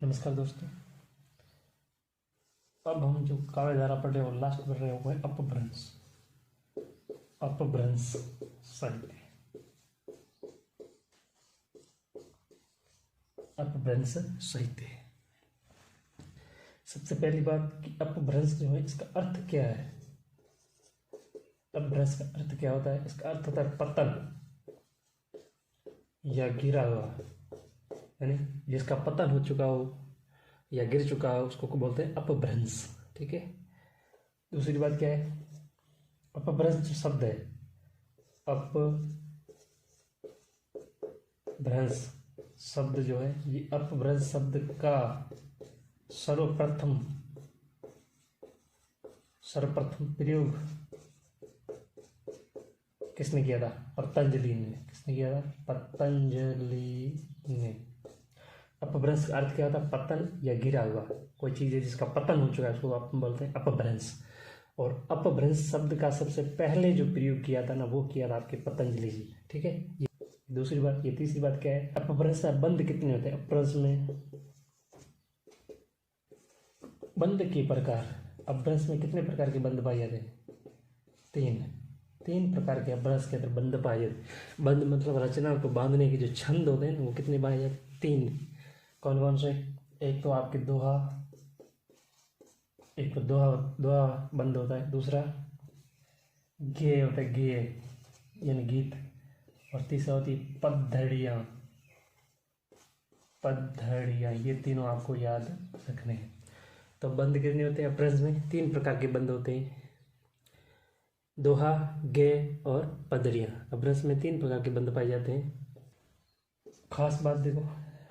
नमस्कार दोस्तों। अब हम जो काव्य धारा पढ़ रहे हो लास्ट पढ़ रहे हो वो है अपभ्रंश। अपभ्रंश साहित्य। अपभ्रंश साहित्य। सबसे पहली बात कि अपभ्रंश जो है इसका अर्थ क्या है। अपभ्रंश का अर्थ क्या होता है? इसका अर्थ होता है पतन या गिरा हुआ, यानी जिसका पतन हो चुका हो या गिर चुका हो उसको बोलते हैं अपभ्रंश। ठीक है। दूसरी बात क्या है? अपभ्रंश जो शब्द है, अपभ्रंश शब्द जो है ये अपभ्रंश शब्द का सर्वप्रथम प्रयोग किसने किया था? पतंजलि ने। किसने किया था? पतंजलि ने। अपभ्रंश का अर्थ क्या होता है? पतन या गिरा हुआ कोई चीज है जिसका पतन हो चुका है उसको आप बोलते हैं अपभ्रंश। और अपभ्रंश शब्द का सबसे पहले जो प्रयोग किया था ना वो किया था आपके पतंजलि जी। ठीक है। ये दूसरी बात। ये तीसरी बात क्या है? अपभ्रंश का बंध कितने होते हैं? अपभ्रंश में बंध के प्रकार, अपभ्रंश में कितने प्रकार के बंध पाए जाते हैं? तीन प्रकार के अपभ्रंश के अंदर बंध पाए जाते। बंध मतलब रचना को बांधने के जो छंद होते हैं वो कितने पाए जाते? तीन। कौन कौन से? एक तो आपके दोहा, एक तो दोहा बंद होता है। दूसरा गेय होता है, गेय यानी गीत। और तीसरा होती है पद्धड़ियाँ। पद्धड़ियाँ, ये तीनों आपको याद रखने हैं। तो बंद कितने होते हैं अपभ्रंश में? तीन प्रकार के बंद होते हैं, दोहा, गेय और पद्धड़ियाँ। अपभ्रंश में तीन प्रकार के बंद पाए जाते हैं। खास बात देखो,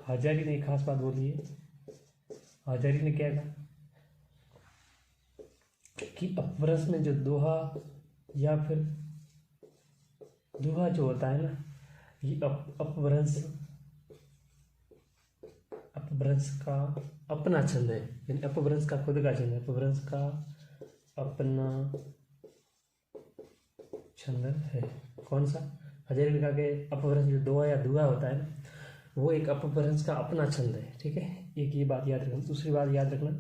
हजारी ने एक खास बात बोली है। हजारी ने क्या कहा कि अपभ्रंश में जो दोहा या फिर दोहा जो होता है ना, ये अपभ्रंश का अपना छंद है, यानी अपभ्रंश का खुद का छंद है। अपभ्रंश का अपना छंद है। कौन सा? हजारी ने कहा कि अपभ्रंश जो दोहा या दुआ होता है ना वो एक अपभ्रंश का अपना छंद है। ठीक है। एक ये बात याद रखना। दूसरी बात याद रखना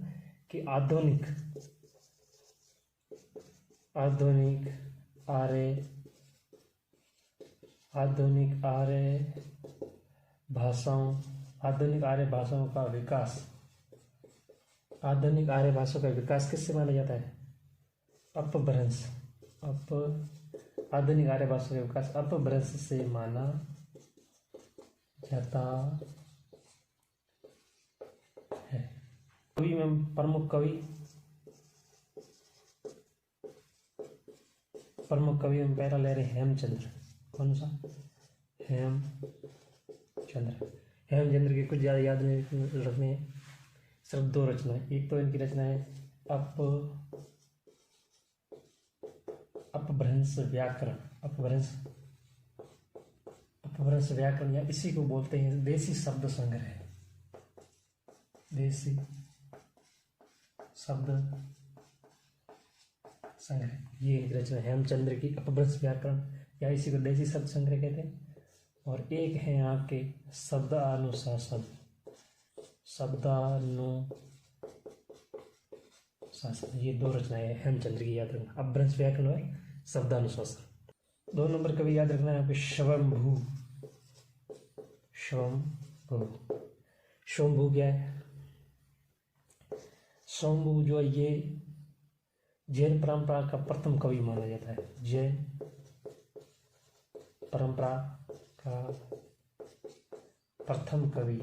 कि आधुनिक आर्य भाषाओं का विकास, आधुनिक आर्य भाषाओं का विकास किससे माना जाता है? अपभ्रंश। आधुनिक आर्य भाषा का विकास अपभ्रंश से माना जाता है। कवि में प्रमुख कवि में पहला ले रहे हेमचंद्र। कौन सा? हेमचंद्र की कुछ ज़्यादा याद नहीं रखने हैं। सिर्फ दो रचनाएं। एक तो इनकी रचना है अपभ्रंश व्याकरण। अपभ्रंश व्याकरण या इसी को बोलते हैं देसी शब्द संग्रह। देसी शब्द संग्रह, ये एक रचना हेमचंद्र की अपभ्रंश व्याकरण या इसी को देसी शब्द संग्रह कहते हैं। और एक है यहाँ के शब्दानुशासन। ये दो रचनाएं हैं हेमचंद्र की, याद रखना। अपभ्रंश व्याकरण और शब्दानुशासन। 2 नंबर कवि याद रखना है यहाँ पे स्वयंभू। स्वयंभू क्या है? स्वयंभू जो है ये जैन परंपरा का प्रथम कवि माना जाता है। जैन परंपरा का प्रथम कवि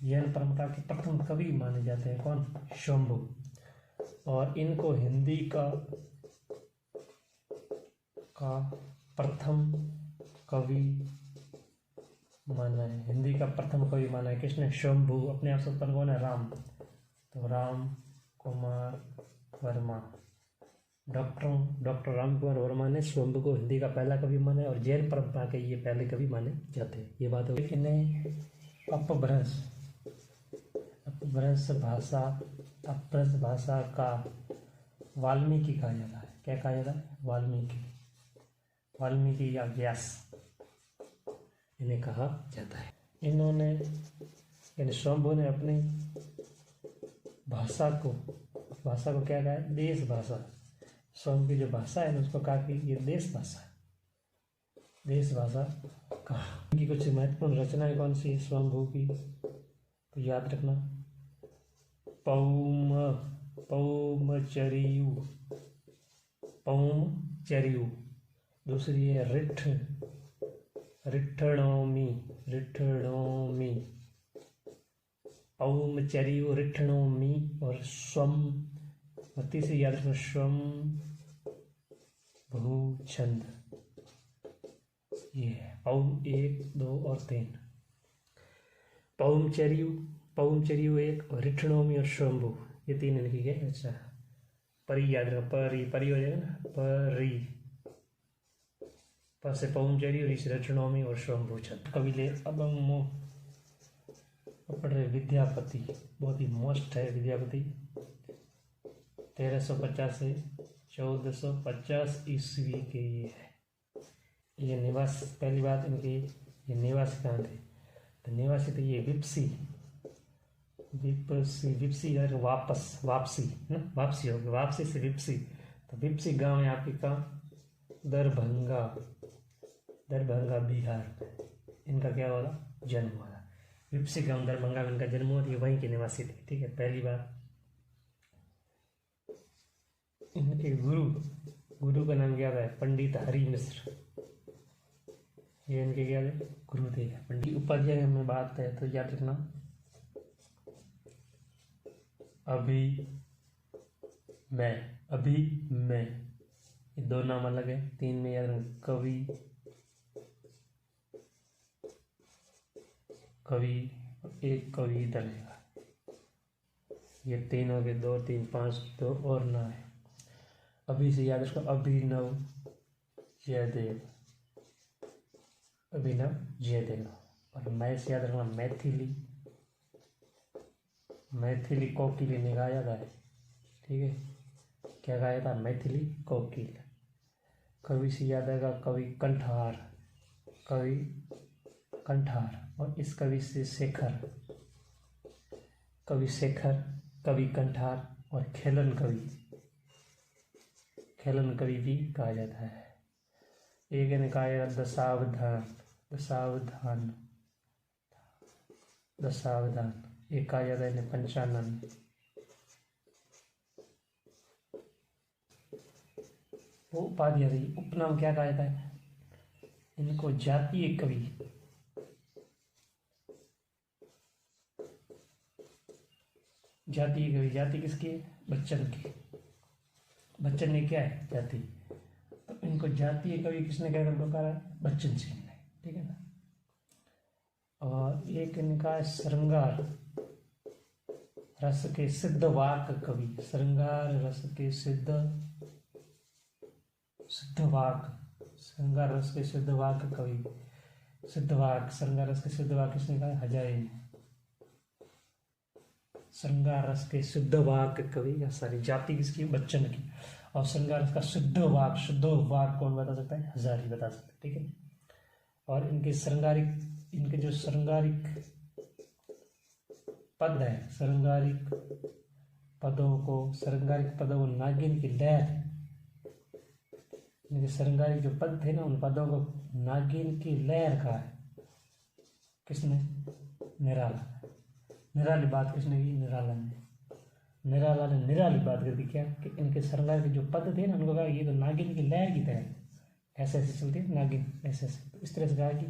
जैन परंपरा के प्रथम कवि माने जाते हैं। कौन? स्वयंभू। और इनको हिंदी का प्रथम कवि माना है। हिंदी का प्रथम कवि माना है किसने? स्वयंभू। अपने आप से उत्पन्न कौन है? राम। तो राम कुमार वर्मा, डॉक्टर राम कुमार वर्मा ने स्वयंभू को हिंदी का पहला कवि माना है और जैन परंपरा के ये पहले कवि माने जाते हैं। ये बात हो गई। इन्हें अपभ्रंश भाषा का वाल्मीकि कहा जाता है। क्या कहा जाता है? वाल्मीकि या व्यास इन्हें कहा जाता है। इन्होंने यानी स्वयंभू ने अपनी भाषा को क्या कहा है? देश भाषा। स्वयं की जो भाषा है उसको कहा कि ये देश भाषा कहा। इनकी कुछ महत्वपूर्ण रचनाएं कौन सी है स्वयंभू की, तो याद रखना, पौमचर्यु, दूसरी है रिठणोमी, पौमचर्यु, रिठणोमी और स्वम, और तीसरी याद रखना स्वम भूछंद। ये है पौम 1, 2 और 3। पौमचर्यु 1 और रिठणोमी और स्वयंभू, ये 3 लिखी गए। अच्छा, परी याद रखना, परी हो जाएगा ना, परी, पर से पौमचर्यु, री से रिठणोमी और स्वयंभू छंद। कविले अब हम पढ़ रहे विद्यापति, बहुत ही मस्त है विद्यापति। 1350 से 1450 ईस्वी के ये है। ये निवास, पहली बात इनकी, ये निवासी कहाँ थे? तो निवासी थे ये विप्सी यार वापसी ना, वापसी होगी, वापसी से विप्सी। तो विप्सी गांव है आपकी कहाँ? दरभंगा बिहार में इनका क्या हो रहा? जन्म हुआ था। विप्सी गांव दरभंगा में इनका जन्म हुआ, ये वहीं के निवासी थे। ठीक है, पहली बात। इनके गुरु का नाम क्या है? पंडित हरि मिश्र, ये इनके क्या है? गुरुदेव है। पंडित उपाध्याय में बात है तो याद रखना, अभी मैं, ये 2 नाम अलग है। 3 में याद रखना, कवि, एक कवि इधर रहेगा। ये 3 हो गए, 2, 3, 5, 2 और 9 है। अभी से याद रखो, अभिनव जयदेव, और मैं से याद रखना मैथिली कोकिल ने गाया था। ठीक है, क्या गाया था? मैथिली कोकिल। कवि से याद आएगा कवि कंठार, और इस कवि से कवि कंठार और खेलन कवि भी कहा जाता है। एक ने कहा दशावधान, एक कहा जाता है इन्हें पंचानन। वो उपाधि रही, उपनाम क्या कहा जाता है इनको? जातीय कवि। जाति किसकी है? बच्चन की। बच्चन ने क्या है? जाति। तो इनको जातीय कवि किसने क्या कर रखा है? बच्चन सिंह ने। ठीक है ना। और एक इनका श्रृंगार रस के सिद्ध वाक कवि, श्रृंगार रस के सिद्ध वाक कवि, श्रृंगार रस के सिद्ध वाक किसने कहा? हजारी ने। श्रृंगार रस के शुद्ध वाक कवि, या सारी जाति किसकी? बच्चन की। और श्रृंगार रस का शुद्ध वाक कौन बता सकता है? हजारी बता सकता है। ठीक है। और इनके जो श्रृंगारिक पद है, श्रृंगारिक पदों को नागिन की लहर, इनके श्रृंगारिक जो पद थे ना, उन पदों को नागिन की लहर कहा है। किसने? निराली बात किसने की? निराला ने निराली बात कर दी। क्या कि इनके श्रृंगार के जो पद थे ना, उनको कहा ये तो नागिन की लहर की तरह ऐसे चलती है नागिन, ऐसे इस तरह से कहा कि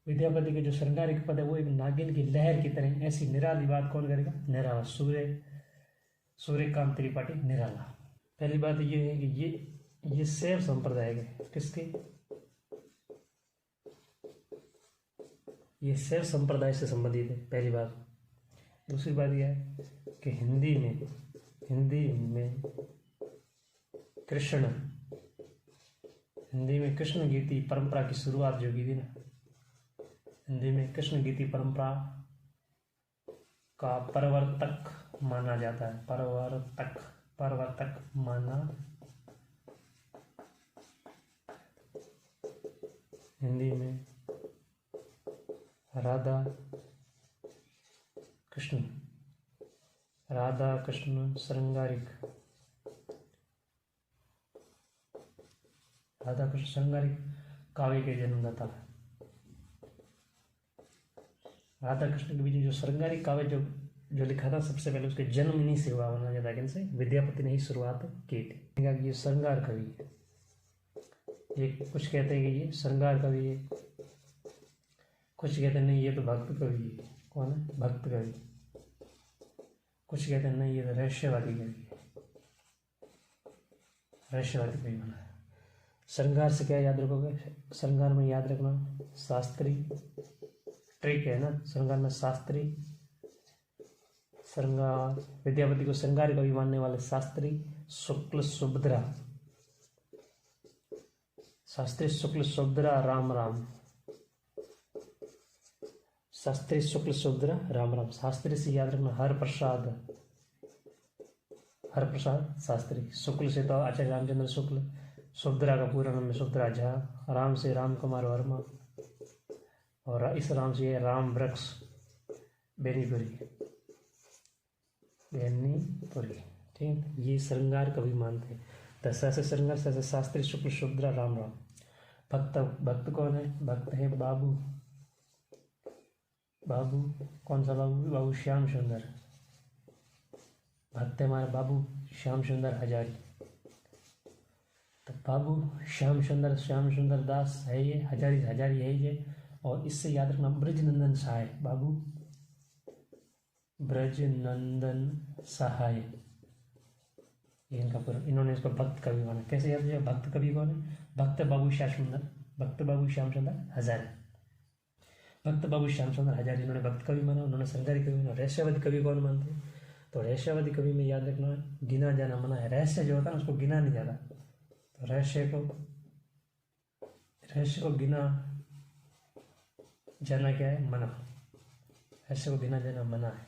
विद्यापति के जो श्रृंगारिक पद है वो एक नागिन की लहर की तरह। ऐसी निराली बात कौन करेगा? निराला, सूर्यकांत त्रिपाठी निराला। पहली बात ये है कि ये शैव संप्रदाय के, किसके? ये शैव संप्रदाय से संबंधित है, पहली बात। दूसरी बात यह है कि हिंदी में कृष्ण गीति परंपरा की शुरुआत जो की थी ना, हिंदी में कृष्ण गीति परंपरा का प्रवर्तक माना जाता है। प्रवर्तक माना हिंदी में राधा कृष्ण, राधा कृष्ण श्रृंगारिक, राधा कृष्ण श्रृंगारिक काव्य के जन्मदाता है। राधा कृष्ण के बीच में जो श्रृंगारिक काव्य जो लिखा था सबसे पहले उसके जन्म इन्हीं से हुआ माना जाता है। किनसे? विद्यापति ने ही शुरुआत की थी। ये श्रृंगार कवि है, ये कुछ कहते हैं कि ये श्रृंगार कवि है, कुछ कहते हैं नहीं ये तो भक्त कवि है। कौन है? भक्त कवि। कुछ कहते हैं नहीं ये तो रहस्यवादी कवि है, रहस्यवादी कवि बना है। श्रृंगार से क्या याद रखोगे? श्रृंगार में याद रखना शास्त्री, ट्रिक है ना, श्रृंगार में शास्त्री, श्रृंगार, विद्यापति को श्रृंगार कवि मानने वाले शास्त्री शुक्ल सुभद्रा, शास्त्री शुक्ल सुभद्रा राम राम, शास्त्री शुक्ल सुभद्रा राम राम। शास्त्री से याद रखना हर प्रसाद, हर प्रसाद शास्त्री। शुक्ल से तो आचार्य रामचंद्र शुक्ल, सुभद्रा का पूरा नाम है सुभद्रा झा, राम से राम कुमार वर्मा, और इस राम से राम वृक्ष बेनीपुरी, बेनीपुरी। ठीक, ये श्रृंगार कवि मानते हैं। दशा से श्रृंगार से शास्त्री शुक्ल सुभद्रा राम राम। भक्त, भक्त कौन है? भक्त है बाबू, बाबू कौन सा बाबू? बाबू श्याम सुंदर। भक्त है हमारे बाबू श्याम सुंदर हजारी। तो बाबू श्याम सुंदर दास है ये, हजारी हजारी है ये। और इससे याद रखना ब्रजनंदन सहाय, बाबू ब्रजनंदन सहाय, ये इनका पूरा। इन्होंने इसको भक्त कवि माना। कैसे याद किया? भक्त कवि कौन है? भक्त बाबू श्याम सुंदर, भक्त बाबू श्याम सुंदर हजारी, भक्त बाबू श्याम सुंदर हजारी इन्होंने भक्त कवि माना। उन्होंने श्रृंगारी कवि माना। रहस्यवादी कवि कौन मानते हैं? तो रहस्यवादी कवि में याद रखना गिना जाना मना है। रहस्य जो होता है उसको गिना नहीं जाता, तो रहस्य को गिना जाना क्या है? मना। रहस्य को गिना जाना मना है।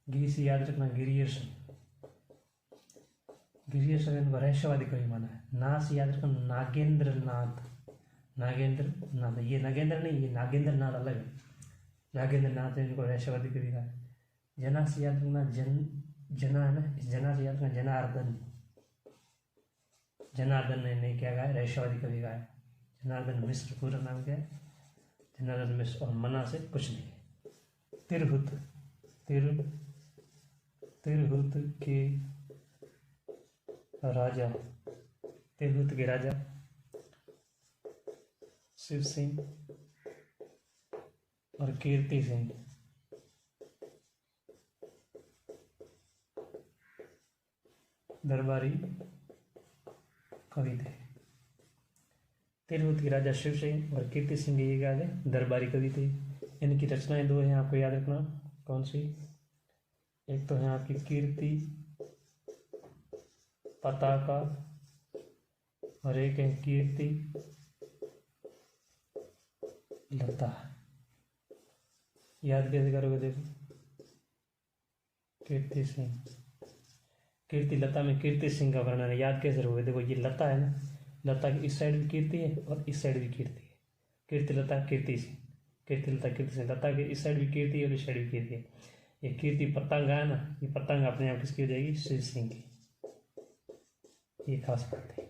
गिरी से याद रखना गिरियर्स, गिरियर्स इनको रहस्यवादी कवि माना है। ना से याद रखना नागेंद्र नाथ, नागेंद्र नाथ, ये नागेंद्र नहीं, ये नागेंद्र नाथ अलग है। नागेंद्र नाथ इनको रहस्यवादी कवि का है। जना से याद रखना जना है ना, इस जना से याद रखना जनार्दन, जनार्दन ने क्या कहा? रहस्यवादी कवि का है। जनार्दन मिश्र पूरा नाम क्या है? जनार्दन मिश्र। और मना से कुछ नहीं। तिरहुत, तिरहुत के राजा, तिरहुत के राजा शिव सिंह और कीर्ति सिंह, दरबारी कवि थे। तिरहुत के राजा शिव सिंह और कीर्ति सिंह ये क्या थे? दरबारी कवि थे। इनकी रचनाएं दो हैं, आपको याद रखना। कौन सी? एक तो है आपकी कीर्ति पताका और एक है कीर्ति लता। याद कैसे करोगे? देखो, कीर्ति सिंह, कीर्ति लता में कीर्ति सिंह का वर्णन है। याद कैसे रहोगे? देखो ये लता है ना, लता की इस साइड भी कीर्ति है और इस साइड भी कीर्ति है। कीर्ति लता कीर्ति सिंह, कीर्ति लता कीर्ति सिंह। लता के इस साइड भी कीर्ति है और इस साइड भी कीर्ति है। ये कीर्ति पतंगा है ना, ये पतंग अपने आप किसकी हो जाएगी? शिव सिंह की। ये खास बात है।